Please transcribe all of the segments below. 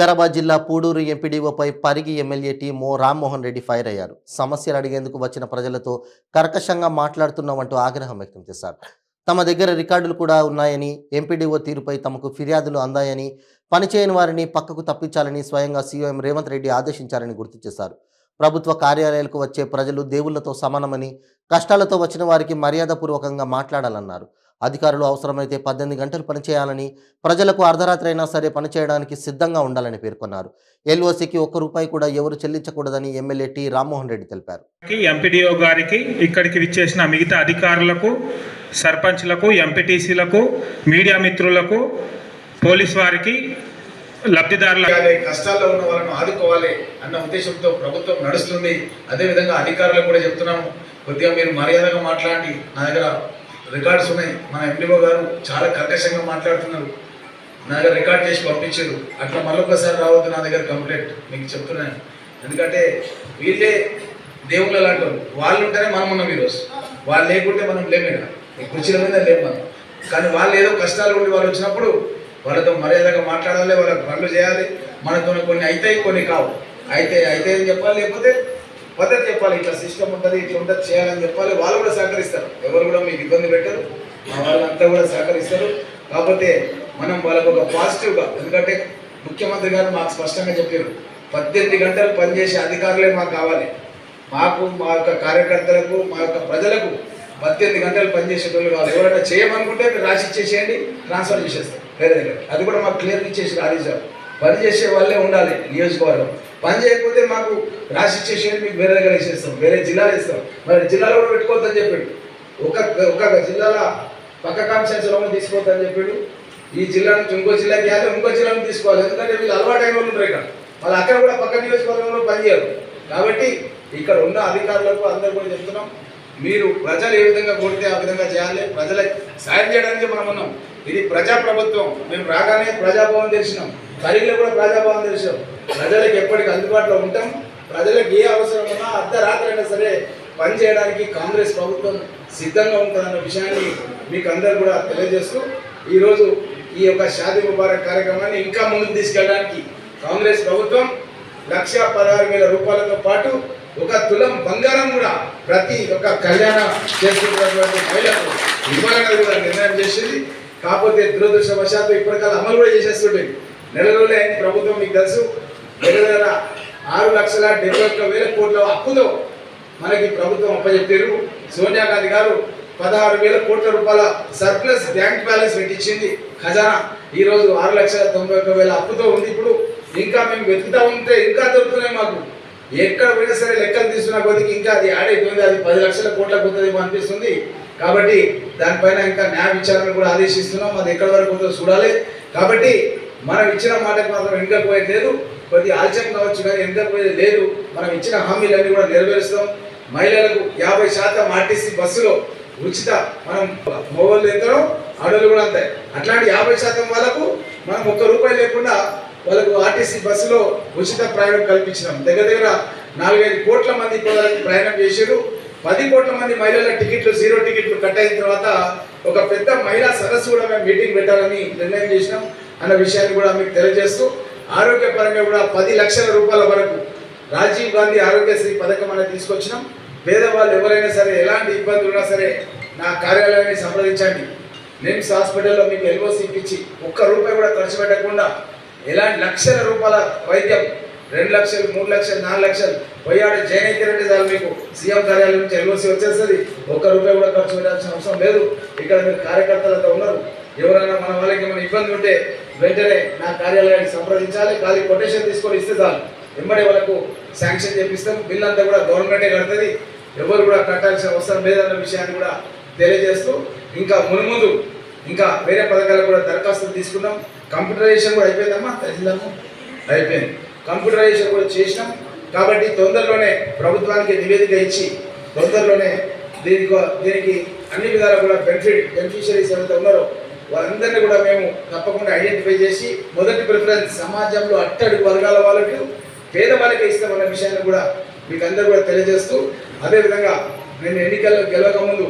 వికారాబాద్ జిల్లా పూడూరు ఎంపీడీఓపై Parigi MLA T Rammohan Reddy fire అయ్యారు. సమస్యలు అడిగేందుకు వచ్చిన ప్రజలతో కర్కశంగా మాట్లాడుతున్నామంటూ ఆగ్రహం వ్యక్తం చేశారు. తమ దగ్గర రికార్డులు కూడా ఉన్నాయని, ఎంపీడీఓ తీరుపై తమకు ఫిర్యాదులు అందాయని, పనిచేయని వారిని పక్కకు తప్పించాలని స్వయంగా సీఎం రేవంత్ రెడ్డి ఆదేశించారని గుర్తు చేశారు. ప్రభుత్వ కార్యాలయాలకు వచ్చే ప్రజలు దేవుళ్లతో సమానమని, కష్టాలతో వచ్చిన వారికి మర్యాదపూర్వకంగా మాట్లాడాలన్నారు. అధికారులు అవసరమైతే 18 గంటలు పనిచేయాలని, ప్రజలకు అర్ధరాత్రి అయినా సరే పనిచేయడానికి సిద్ధంగా ఉండాలని పేర్కొన్నారు. ఎల్ఓసికి ₹1 కూడా ఎవరు చెల్లించకూడదని ఎమ్మెల్యే టీ రామ్మోహన్ రెడ్డి తెలిపారు. ఎంపీడీఓ గారికి, ఇక్కడికి విచ్చేసిన మిగతా అధికారులకు, సర్పంచ్లకు, ఎంపీటీసీలకు, మీడియా మిత్రులకు, పోలీస్ వారికి, లబ్ధిదారుల కష్టాల్లో ఉన్న వాళ్ళను ఆదుకోవాలి అన్న ఉద్దేశంతో ప్రభుత్వం నడుస్తుంది. అదేవిధంగా అధికారులకు కూడా చెప్తున్నాము, కొద్దిగా మీరు మర్యాదగా మాట్లాడి, నా దగ్గర రికార్డ్స్ ఉన్నాయి. మన ఎంపీఓ గారు చాలా కర్కశంగా మాట్లాడుతున్నారు, నా దగ్గర రికార్డ్ చేసి పంపించారు. అట్లా మరొకసారి రావద్దు నా దగ్గర కంప్లైంట్ మీకు చెప్తున్నాను. ఎందుకంటే వీళ్ళే దేవుళ్ళ లాంటి వాళ్ళు ఉంటేనే మనం ఉన్నాం ఈరోజు. వాళ్ళు లేకుంటే మనం లేమే, ఈ కుర్చీల మీద లేము మనం. కానీ వాళ్ళు ఏదో కష్టాలు ఉండి వాళ్ళు వచ్చినప్పుడు వాళ్ళతో మర్యాదగా మాట్లాడాలి, వాళ్ళకి పనులు చేయాలి. మనతో కొన్ని అవుతాయి, కొన్ని కావు. అయితే అని చెప్పాలి, లేకపోతే పద్ధతి చెప్పాలి. ఇట్లా సిస్టమ్ ఉంటుంది, ఇట్లా ఉంటుంది, చేయాలని చెప్పాలి. వాళ్ళు కూడా సహకరిస్తారు, ఎవరు కూడా మీకు ఇబ్బంది పెట్టరు, మా వాళ్ళంతా కూడా సహకరిస్తారు. కాకపోతే మనం వాళ్ళకు ఒక పాజిటివ్గా, ఎందుకంటే ముఖ్యమంత్రి గారు మాకు స్పష్టంగా చెప్పారు, 18 గంటలు పనిచేసే అధికారులే మాకు కావాలి. మాకు, మా యొక్క కార్యకర్తలకు, మా యొక్క ప్రజలకు 18 గంటలు పనిచేసేటోళ్ళు కావాలి. ఎవరైనా చేయమనుకుంటే మీరు రాసి ఇచ్చేసేయండి, ట్రాన్స్ఫర్ చేసేస్తాం వేరే దగ్గర. అది కూడా మాకు క్లియర్ ఇచ్చేసి ఆదేశాలు. పని చేసే వాళ్ళే ఉండాలి నియోజకవర్గం. పని చేయకపోతే మాకు రాసి ఇచ్చేసేయండి, మీకు వేరే దగ్గర వేసేస్తాం, వేరే జిల్లాలో ఇస్తాం. మరి జిల్లాలో కూడా పెట్టుకోవద్దని చెప్పాడు. ఒక జిల్లాలో పక్క కాన్స్టిట్యూన్సీలో తీసుకోవద్దని చెప్పాడు. ఈ జిల్లా నుంచి ఇంకో జిల్లాకి వెళ్ళి ఇంకో జిల్లాను తీసుకోవాలి. ఎందుకంటే వీళ్ళు అలవాటైన వాళ్ళు ఉంటారు ఇక్కడ, వాళ్ళు అక్కడ కూడా పక్క నియోజకవర్గంలో పనిచేయరు. కాబట్టి ఇక్కడ ఉన్న అధికారులకు అందరూ కూడా చెప్తున్నాం, మీరు ప్రజలు ఏ విధంగా కోరితే ఆ విధంగా చేయాలి. ప్రజలకు సాయం చేయడానికి మనం ఉన్నాం. ఇది ప్రజాప్రభుత్వం. మేము రాగానే ప్రజాభవన్ తెరిచినాం, ఖరీలో కూడా ప్రజాభవన్ తెరిచాం. ప్రజలకు ఎప్పటికీ అందుబాటులో ఉంటాం. ప్రజలకు ఏ అవసరం ఉన్నా అర్ధరాత్రి అయినా సరే పని చేయడానికి కాంగ్రెస్ ప్రభుత్వం సిద్ధంగా ఉంటుందన్న విషయాన్ని మీకు అందరూ కూడా తెలియజేస్తూ, ఈరోజు ఈ యొక్క షాదీ ముబారక్ కార్యక్రమాన్ని ఇంకా ముందుకు తీసుకెళ్ళడానికి కాంగ్రెస్ ప్రభుత్వం ₹1,16,000 పాటు 1 తులం బంగారం కూడా ప్రతి ఒక్క కళ్యాణ చేసుకున్నటువంటి మహిళలకు ఇవ్వాలన్నది కూడా నిర్ణయం చేసింది. కాకపోతే దురదృష్టవశాత్తు ఇప్పటికల్లా అమలు కూడా చేసేస్తుంటుంది. నెల రోజులే అయింది ప్రభుత్వం, మీకు తెలుసు. దగ్గర ₹6,71,000 కోట్ల అప్పుతో మనకి ప్రభుత్వం అప్పచెప్పారు. సోనియా గాంధీ గారు ₹16,000 కోట్ల సర్ప్లస్ బ్యాంక్ బ్యాలెన్స్ పెట్టించింది ఖజానా. ఈరోజు ₹6,91,000 అప్పుతో ఉంది. ఇప్పుడు ఇంకా మేము వెతుకుతా ఉంటే ఇంకా దొరుకుతున్నాయి మాకు. ఎక్కడ పోయినా సరే లెక్కలు తీసుకున్న కొద్దికి ఇంకా అది యాడ్ అవుతుంది, అది 10 లక్షల కోట్లకు పోతుందేమో అనిపిస్తుంది. కాబట్టి దానిపైన ఇంకా న్యాయ విచారణ కూడా ఆదేశిస్తున్నాం. అది ఎక్కడి వరకు ఉందో చూడాలి. కాబట్టి మనం ఇచ్చిన మాటకు మాత్రం వెనుకపోయేది లేదు. కొద్ది ఆలస్యం కావచ్చు కానీ వెనుకపోయేది లేదు. మనం ఇచ్చిన హామీలన్నీ కూడా నెరవేరుస్తాం. మహిళలకు 50% ఆర్టీసీ బస్సులో ఉచిత, మనం మొబైల్ ఎంతనో ఆడోళ్ళు కూడా అంతే. అట్లాంటి 50% వాళ్ళకు మనం ₹1 లేకుండా వాళ్ళకు ఆర్టీసీ బస్సులో ఉచిత ప్రయాణం కల్పించినాం. దగ్గర 4-5 కోట్ల మంది ప్రయాణం చేశారు. 10 కోట్ల మంది మహిళల టికెట్లు, 0 టికెట్లు కట్ అయిన తర్వాత ఒక పెద్ద మహిళా సదస్సు కూడా మేము మీటింగ్ పెట్టాలని నిర్ణయం చేసినాం అన్న విషయాన్ని కూడా మీకు తెలియజేస్తూ, ఆరోగ్యపరంగా కూడా ₹10 లక్షల వరకు రాజీవ్ గాంధీ ఆరోగ్యశ్రీ పథకం అనేది తీసుకొచ్చినాం. పేదవాళ్ళు ఎవరైనా సరే ఎలాంటి ఇబ్బందులు ఉన్నా సరే నా కార్యాలయాన్ని సంప్రదించండి. నిమ్స్ హాస్పిటల్లో మీకు ఎల్ఓసి ఇప్పించి ₹1 కూడా ఖర్చు పెట్టకుండా ఎలాంటి లక్షల రూపాయల వైద్యం, 2 లక్షలు, 3 లక్షలు, 4 లక్షలు పోయాడు జైన్ అయితే చాలు మీకు సీఎం కార్యాలయం నుంచి ఎల్ఓసి వచ్చేస్తుంది. ₹1 కూడా ఖర్చు పెట్టాల్సిన అవసరం లేదు. ఇక్కడ మీరు కార్యకర్తలతో ఉన్నారు. ఎవరైనా మన వాళ్ళకి ఏమైనా ఇబ్బంది ఉంటే వెంటనే నా కార్యాలయాన్ని సంప్రదించాలి. ఖాళీ కొటేషన్ తీసుకొని ఇస్తే చాలు, వెంబడి వాళ్ళకు శాంక్షన్ చేపిస్తాం. బిల్ అంతా కూడా గవర్నమెంటే కడుతుంది, ఎవరు కూడా కట్టాల్సిన అవసరం లేదన్న విషయాన్ని కూడా తెలియజేస్తూ, ఇంకా మునుముందు ఇంకా వేరే పథకాలకు కూడా దరఖాస్తులు తీసుకున్నాం. కంప్యూటరైజేషన్ కూడా అయిపోయిందమ్మా, తహసీల్దార్ము అయిపోయింది. కంప్యూటరైజేషన్ కూడా చేసినాం. కాబట్టి తొందరలోనే ప్రభుత్వానికి నివేదిక ఇచ్చి తొందరలోనే దీనికి అన్ని విధాలా కూడా బెనిఫిషరీస్ ఎవరైతే ఉన్నారో వాళ్ళందరినీ కూడా మేము తప్పకుండా ఐడెంటిఫై చేసి మొదటి ప్రిఫరెన్స్ సమాజంలో అట్టడుగు వర్గాల వాళ్ళకి, పేదవాళ్ళకి ఇస్తామన్న విషయాన్ని కూడా మీకు అందరూ కూడా తెలియజేస్తూ, అదేవిధంగా నేను ఎన్నికల్లో గెలవక ముందు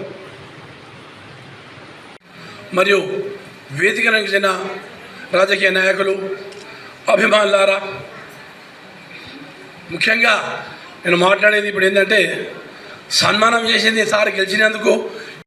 మరియు వేదికలకు చెందిన రాజకీయ నాయకులు, అభిమానులారా, ముఖ్యంగా నేను మాట్లాడేది ఇప్పుడు ఏంటంటే, సన్మానం చేసింది సార్ గెలిచినందుకు